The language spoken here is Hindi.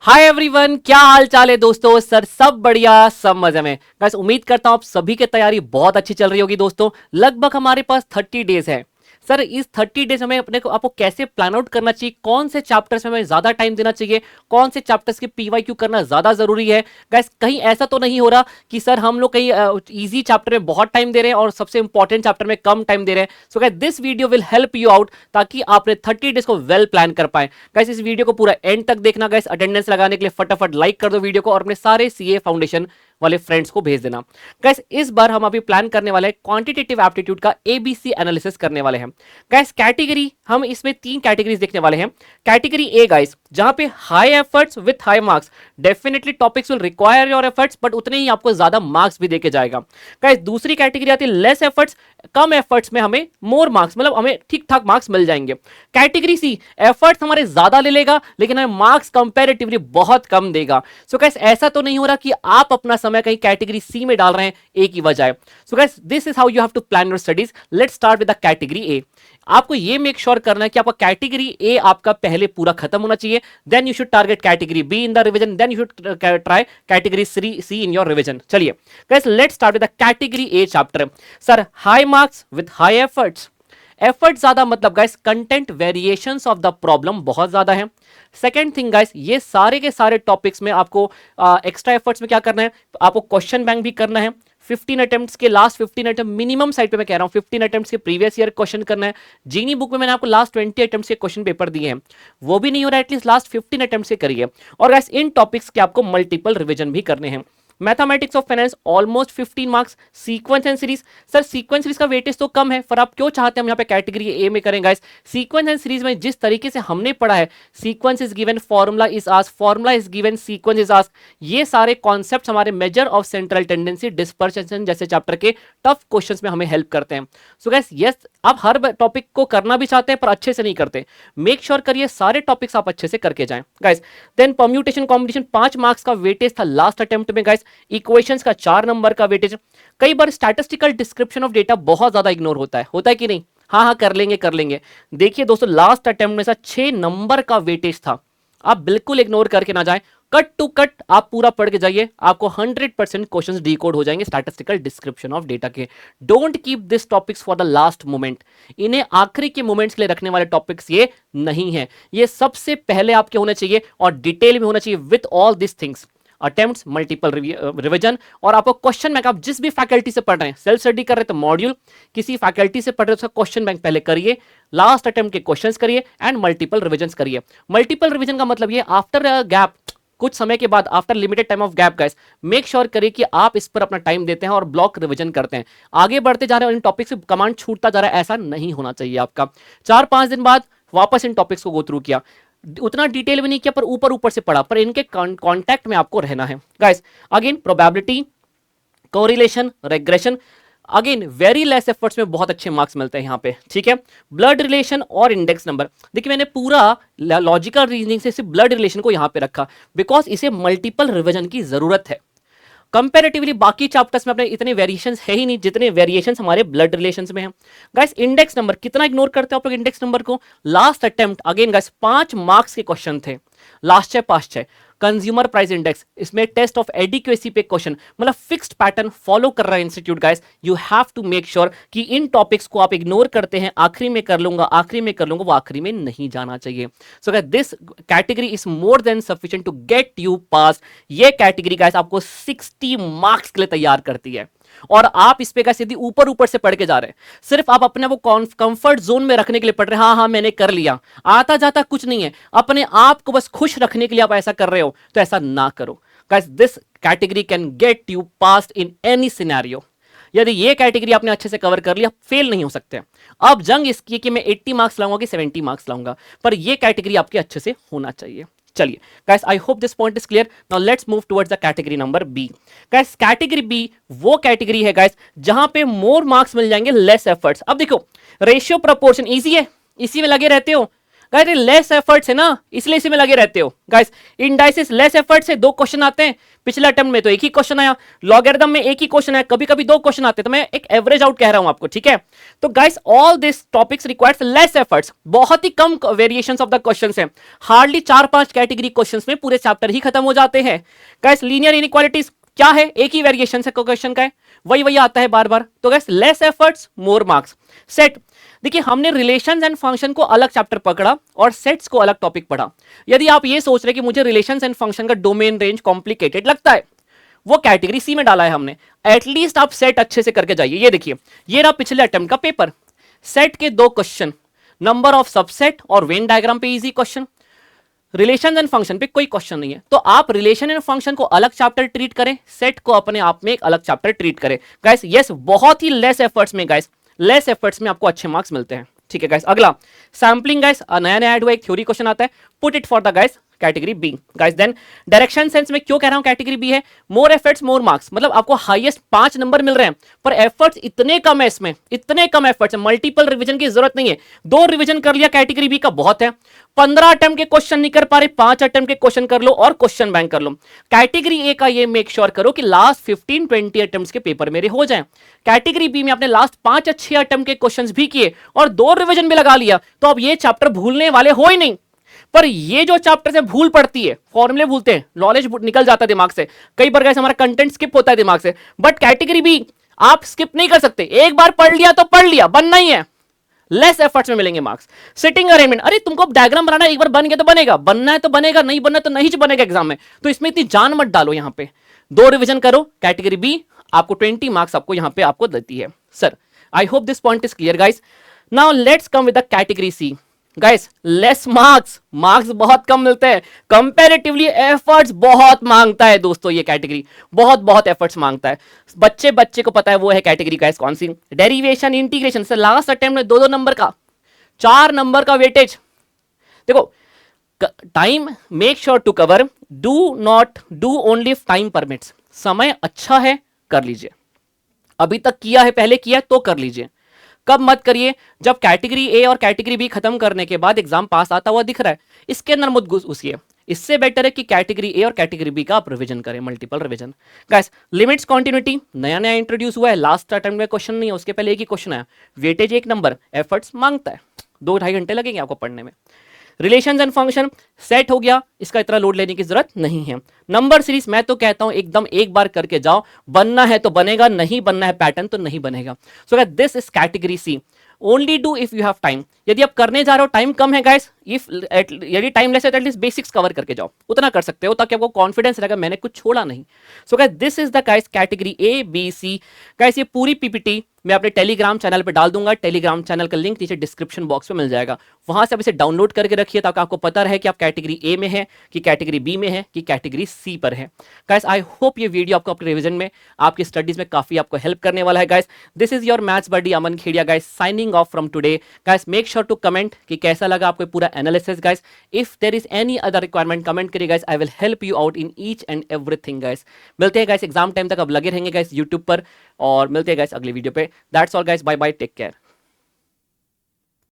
हाय एवरीवन, क्या हाल चाल है दोस्तों। सर सब बढ़िया, सब मजे में। गाइस उम्मीद करता हूं आप सभी की तैयारी बहुत अच्छी चल रही होगी दोस्तों। लगभग हमारे पास 30 डेज है। सर इस 30 डेज में अपने को आपको कैसे प्लान आउट करना चाहिए, कौन से चैप्टर्स में हमें ज्यादा टाइम देना चाहिए, कौन से चैप्टर्स के पीवाईक्यू करना ज्यादा जरूरी है। गाइस कहीं ऐसा तो नहीं हो रहा कि सर हम लोग कहीं इजी चैप्टर में बहुत टाइम दे रहे हैं और सबसे इंपॉर्टेंट चैप्टर में कम टाइम दे रहे हैं। सो guys this video will help you out ताकि आपने 30 डेज को वेल प्लान कर पाए। गाइस इस वीडियो को पूरा एंड तक देखना। गाइस अटेंडेंस लगाने के लिए फटाफट लाइक कर दो वीडियो को और अपने सारे सीए फाउंडेशन वाले फ्रेंड्स को भेज देना। गाइस इस बार हम अभी प्लान करने वाले हैं क्वांटिटेटिव एप्टीट्यूड का एबीसी एनालिसिस करने वाले हैं। गाइस कैटेगरी हम इसमें 3 कैटेगरीज देखने वाले हैं। कैटेगरी ए गाइस जहां पे high efforts with high marks, definitely topics will require your efforts but उतने ही आपको ज्यादा मार्क्स भी देके जाएगा। गाइस दूसरी कैटेगरी आती है लेस एफर्ट्स, कम एफर्ट्स में हमें मोर मार्क्स, मतलब हमें ठीक ठाक मार्क्स मिल जाएंगे। कैटेगरी सी एफर्ट्स हमारे ज्यादा ले लेगा लेकिन हमें मार्क्स कंपैरेटिवली बहुत कम देगा। सो गाइस ऐसा तो नहीं हो रहा कि आप अपना समय कहीं कैटेगरी सी में डाल रहे हैं ए की बजाय। So guys this is how you have to plan your studies. Let's start with the category A. आपको ये मेक श्योर करना है कि आपका कैटेगरी ए आपका पहले पूरा खत्म होना चाहिए, then you should target category B in the revision, then you should try category C in your revision. चलिए guys let's start with the category A chapter. Sir high marks with high efforts, effort ज्यादा मतलब guys content variations of the problem बहुत ज्यादा है। सेकंड थिंग गाइस ये सारे के सारे टॉपिक्स में आपको एक्स्ट्रा एफर्ट्स में क्या करना है, आपको क्वेश्चन बैंक भी करना है। 15 अटेम्प्ट्स के लास्ट 15 अटेम्प्ट मिनिमम साइड पे मैं कह रहा हूं, 15 अटेम्प्ट्स के प्रीवियस ईयर क्वेश्चन करना है। जीनी बुक में मैंने आपको लास्ट 20 अटेम्प्ट्स के क्वेश्चन पेपर दिए हैं, वो भी नहीं हो रहा है, एटलीस्ट लास्ट 15 अटेम्प्ट्स के करिए। और गाइस इन टॉपिक्स के आपको मल्टीपल रिवीजन भी करने हैं। Mathematics of finance almost 15 marks. Sequence and series, sir sequence series का वेटेज तो कम है पर आप क्यों चाहते हैं हम यहाँ पे कैटेगरी ए में करें गाइस। सीक्वेंस एंड सीरीज में जिस तरीके से हमने पढ़ा है, sequence is given, formula is asked, formula is given, sequence is asked, ये सारे कॉन्सेप्ट्स हमारे measure of central tendency, dispersion जैसे चैप्टर के टफ क्वेश्चंस में हमें हेल्प करते हैं। सो गाइस यस आप हर टॉपिक को करना भी चाहते हैं पर अच्छे से नहीं करते, मेक श्योर करिए सारे टॉपिक्स आप अच्छे से करके जाएं guys. Then permutation combination 5 marks का वेटेज था लास्ट अटेम्प्ट में गाइस। इक्वेशंस का 4 नंबर का वेटेज। कई बार स्टैटिस्टिकल डिस्क्रिप्शन ऑफ डेटा बहुत ज्यादा इग्नोर होता है कि नहीं। हाँ कर लेंगे। देखिए दोस्तों लास्ट अटेम्प्ट में 6 नंबर का वेटेज था, आप बिल्कुल इग्नोर करके ना जाएं, कट टू कट आप पूरा पढ़ के जाइए, आपको 100% क्वेश्चंस डिकोड हो जाएंगे स्टैटिस्टिकल डिस्क्रिप्शन ऑफ डेटा के। Don't keep this topics for the last moment, इन्हें आखिरी के मोमेंट्स के लिए रखने वाले टॉपिक्स ये नहीं है, ये सबसे पहले आपके होने चाहिए और डिटेल में होना चाहिए with all this things. Attempts, multiple revision और आपको क्वेश्चन बैंक, आप जिस भी फैकल्टी से पढ़ रहे हैं, सेल्फ स्टडी कर रहे हैं तो मॉड्यूल, किसी फैकल्टी से पढ़ रहे हैं उसका क्वेश्चन बैंक पहले करिए, लास्ट अटेम्प्ट के क्वेश्चंस करिए एंड मल्टीपल रिवीजन करिए। मल्टीपल रिवीजन का मतलब ये आफ्टर गैप, कुछ समय के बाद, after limited time of gap guys, make sure करिए कि आप इस पर अपना टाइम देते हैं और ब्लॉक रिवीजन करते हैं। आगे बढ़ते जा रहे हैं इन टॉपिक से कमांड छूटता जा रहा है, ऐसा नहीं होना चाहिए आपका। 4-5 दिन बाद वापस इन टॉपिक्स को गो थ्रू किया, उतना डिटेल भी नहीं किया पर ऊपर से पढ़ा, पर इनके कांटेक्ट में आपको रहना है guys. Again probability, correlation, regression, again very less efforts में बहुत अच्छे मार्क्स मिलते हैं यहाँ पे, ठीक है। ब्लड रिलेशन और इंडेक्स नंबर, देखिए मैंने पूरा लॉजिकल रीजनिंग से सिर्फ ब्लड रिलेशन को यहाँ पे रखा बिकॉज इसे मल्टीपल रिवीजन की जरूरत है। कंपैरेटिवली बाकी चैप्टर्स में अपने इतने वेरिएशंस है ही नहीं जितने वेरिएशंस हमारे ब्लड रिलेशंस में हैं। गाइस इंडेक्स नंबर कितना इग्नोर करते हो आप लोग इंडेक्स नंबर को। Last attempt again guys 5 marks के क्वेश्चन थे, लास्ट 6-5-6। कंज्यूमर प्राइस इंडेक्स, इसमें टेस्ट ऑफ एडिक्वेसी पे क्वेश्चन, मतलब फिक्स्ड पैटर्न फॉलो कर रहा है institute guys. You have to make sure कि इन टॉपिक्स को आप इग्नोर करते हैं, आखिरी में कर लूंगा, वो आखिरी में नहीं जाना चाहिए। So guys this category is more than sufficient to get you pass. ये कैटेगरी गाइस आपको 60 मार्क्स के लिए तैयार करती है और आप इस पे का सीधी ऊपर से पढ़ के जा रहे हैं, सिर्फ आप अपने वो कंफर्ट जोन में रखने के लिए पढ़ रहे हैं। हाँ मैंने कर लिया, आता जाता कुछ नहीं है, अपने आप को बस खुश रखने के लिए आप ऐसा कर रहे हो, तो ऐसा ना करो guys. This category can get you pass in any scenario. यदि ये कैटेगरी आपने अच्छे से कवर कर लिया, फेल नहीं हो सकते। अब जंग इसकी कि मैं 80 मार्क्स लाऊंगा कि 70 मार्क्स लाऊंगा, पर ये कैटेगरी आपके अच्छे से होना चाहिए। चलिए guys I hope this point is clear. Now let's move towards the category number B. Guys category B वो कैटेगरी है गाइस जहां पे मोर मार्क्स मिल जाएंगे लेस एफर्ट्स। अब देखो रेशियो प्रोपोर्शन इजी है, इसी में लगे रहते हो। गाइस लेस एफर्ट्स है ना, इसलिए इसी में लगे रहते हो गाइस। इंडाइसिस लेस एफर्ट्स है, 2 क्वेश्चन आते हैं, पिछले अटेम्प्ट में तो एक ही क्वेश्चन आया, लॉगरिथम में एक ही क्वेश्चन आया, कभी कभी 2 क्वेश्चन आते हैं, तो मैं एक एवरेज आउट कह रहा हूं आपको, ठीक है। तो guys all this topics requires less efforts, बहुत ही कम वेरिएशंस ऑफ द क्वेश्चंस हैं, हार्डली 4-5 कैटेगरी क्वेश्चंस में पूरे चैप्टर ही खत्म हो जाते हैं। गाइस लीनियर इनइक्वालिटीज क्या है, एक ही वेरिएशन है क्वेश्चन का है, वही आता है बार बार। तो guys less efforts more marks. Set, देखिए हमने रिलेशंस एंड फंक्शन को अलग चैप्टर पकड़ा और सेट्स को अलग टॉपिक पढ़ा। यदि आप ये सोच रहे कि मुझे रिलेशंस एंड फंक्शन का डोमेन रेंज कॉम्प्लिकेटेड लगता है, वो कैटेगरी सी में डाला है हमने। एटलीस्ट आप सेट अच्छे से करके जाइए। ये देखिए, ये रहा पिछले अटेम्प्ट का पेपर, सेट के 2 क्वेश्चन, नंबर ऑफ सबसेट और वेन डायग्राम पे easy question, relation and function पे कोई क्वेश्चन नहीं है। तो आप रिलेशन एंड फंक्शन को अलग चैप्टर ट्रीट करें, सेट को अपने आप में एक अलग चैप्टर ट्रीट करें। गाइस यस, बहुत ही लेस एफर्ट्स में, गाइस लेस एफर्ट्स में आपको अच्छे मार्क्स मिलते हैं, ठीक है गाइस। अगला सैम्पलिंग, गाइस नया ऐड हुआ एक थ्योरी क्वेश्चन आता है, put it for the guys category B. Guys then direction sense में क्यों कह रहा हूं कैटेगरी बी है, मोर एफर्ट्स मोर मार्क्स, मतलब आपको हाईएस्ट 5 नंबर मिल रहे हैं, पर एफर्ट्स इतने कम है इसमें, इतने कम एफर्ट्स है, मल्टीपल रिवीजन की जरूरत नहीं है, 2 रिवीजन कर लिया कैटेगरी बी का बहुत है। 15 अटेम्प्ट के क्वेश्चन नहीं कर पा रहे, 5 अटेम्प्ट के क्वेश्चन कर लो और क्वेश्चन बैंक कर लो। कैटेगरी ए का ये मेक श्योर करो कि लास्ट 15-20 अटेम्प्ट के पेपर मेरे हो जाएं। कैटेगरी बी में आपने लास्ट 5 अच्छे अटेम्प्ट के क्वेश्चंस भी किए और 2 रिवीजन भी लगा लिया, तो अब ये चैप्टर भूलने वाले हो ही नहीं। पर ये जो चैप्टर से भूल पड़ती है, फॉर्मूले भूलते हैं, नॉलेज निकल जाता है दिमाग से, कई बार गाइस हमारा कंटेंट स्किप होता है दिमाग से, बट कैटेगरी बी आप स्किप नहीं कर सकते, एक बार पढ़ लिया तो पढ़ लिया, बनना ही है। लेस एफर्ट्स में मिलेंगे मार्क्स। सिटिंग अरेंजमेंट, अरे तुमको डायग्राम बनाना, एक बार बन गया तो बनेगा, बनना है तो बनेगा, नहीं बनना तो नहीं बनेगा एग्जाम में, तो इसमें इतनी जान मत डालो। यहां पे 2 रिवीजन करो, कैटेगरी बी आपको 20 मार्क्स आपको यहां पे आपको देती है। Sir I hope this point is clear guys. Now let's come with the category C. Guys less marks, marks बहुत कम मिलते हैं, कंपैरेटिवली एफर्ट्स बहुत मांगता है दोस्तों, ये कैटेगरी बहुत एफर्ट्स मांगता है। बच्चे को पता है वो है कैटेगरी गाइस कौन सी, डेरिवेशन इंटीग्रेशन से लास्ट अटेम्प्ट में 2-2 नंबर का, 4 नंबर का वेटेज। देखो time make sure to cover, do not do only if time permits, समय अच्छा है कर लीजिए, अभी तक किया है, पहले किया तो कर लीजिए। कब मत करिए, जब कैटेगरी ए और कैटेगरी बी खत्म करने के बाद एग्जाम पास आता हुआ दिख रहा है, इसके अंदर मत घुसिए। इससे बेटर है कि कैटेगरी ए और कैटेगरी बी का आप रिवीजन करें, multiple revision. Guys limits continuity नया नया हुआ है, लास्ट अटेम्प्ट में क्वेश्चन नहीं है, उसके पहले एक ही क्वेश्चन आया, वेटेज 1 नंबर, एफर्ट्स मांगता है, 2-2.5 घंटे लगेंगे आपको पढ़ने में। रिलेशंस एंड फंक्शन सेट हो गया, इसका इतना लोड लेने की जरूरत नहीं है। नंबर सीरीज मैं तो कहता हूं एकदम एक बार करके जाओ, बनना है तो बनेगा, नहीं बनना है पैटर्न तो नहीं बनेगा। So this is category C, only do if you have time. यदि आप करने जा रहे हो, टाइम कम है गाइस, यदि टाइम लेस है तो एटलीस्ट बेसिक्स कवर करके जाओ, उतना कर सकते हो ताकि आपको कॉन्फिडेंस रहेगा मैंने कुछ छोड़ा नहीं। So guys this is the guys category A B C. Guys ये पूरी पीपीटी मैं अपने टेलीग्राम चैनल पे डाल दूंगा, टेलीग्राम चैनल का लिंक नीचे डिस्क्रिप्शन बॉक्स में मिल जाएगा, वहां से आप इसे डाउनलोड करके रखिए ताकि आपको पता रहे कि आप कैटेगरी ए में है कि कैटेगरी बी में है कि कैटेगरी सी पर है। गाइस आई होप ये वीडियो आपको अपने रिवीजन में, आपकी स्टडीज में काफी आपको हेल्प करने वाला है। Guys this is your maths buddy Aman Khedia guys, signing off from today. Guys make sure to comment कि कैसा लगा आपको पूरा analysis. Guys if there is any other requirement comment करिए guys, I will help you out in each and everything. Guys मिलते हैं गाइस एग्जाम टाइम तक, अब लगे रहेंगे गाइस यूट्यूब पर, और मिलते हैं गाइस अगले वीडियो पे। That's all guys, bye bye, take care.